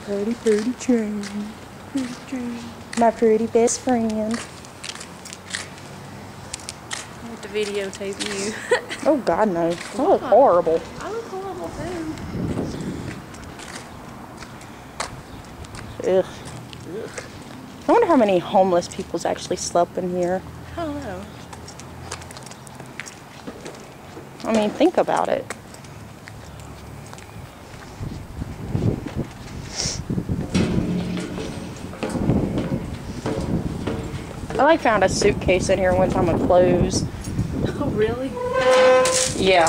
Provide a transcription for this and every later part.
Pretty, pretty train. Pretty train. My pretty best friend. I have to videotape you. Oh God, no. I look horrible. I look horrible too. Ugh. Ugh. I wonder how many homeless people's actually slept in here. I don't know. I mean, think about it. I like found a suitcase in here one time with clothes. Oh, really? Yeah.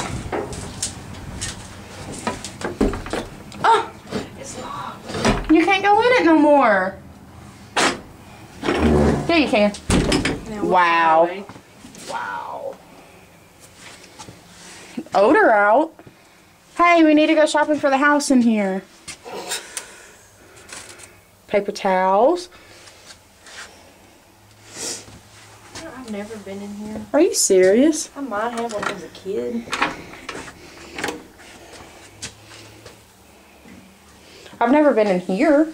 Oh! It's locked. You can't go in it no more. Yeah, you can. Now, Wow. Wow. Odor out. Hey, we need to go shopping for the house in here. Paper towels. I've never been in here. Are you serious? I might have one as a kid. I've never been in here.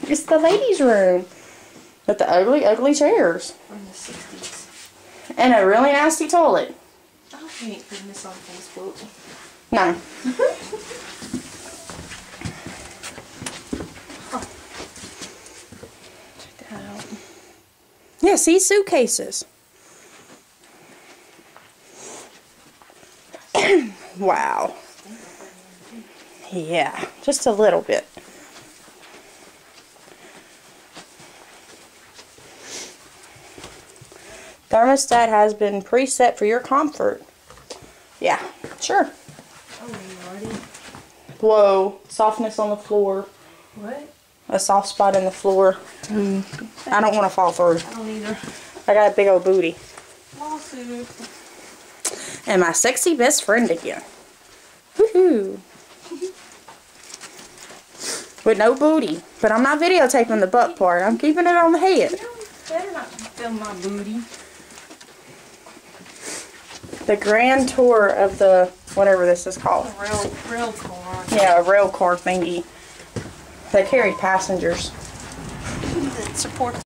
It's the ladies' room. With the ugly, ugly chairs. From the 60s. And a really nasty toilet. I hope you ain't putting this on Facebook. No. Check that out. Yeah, see, suitcases. Wow. Yeah, just a little bit. Thermostat has been preset for your comfort. Yeah, sure. Oh, you already? Whoa, softness on the floor. What? A soft spot in the floor. I don't want to fall through. I don't either. I got a big old booty. Lawsuit. And my sexy best friend again. Woohoo. With no booty. But I'm not videotaping the butt part. I'm keeping it on the head. You better not film my booty. The grand tour of the, whatever this is called. Rail car. Yeah, a rail car thingy. They carry passengers. That supports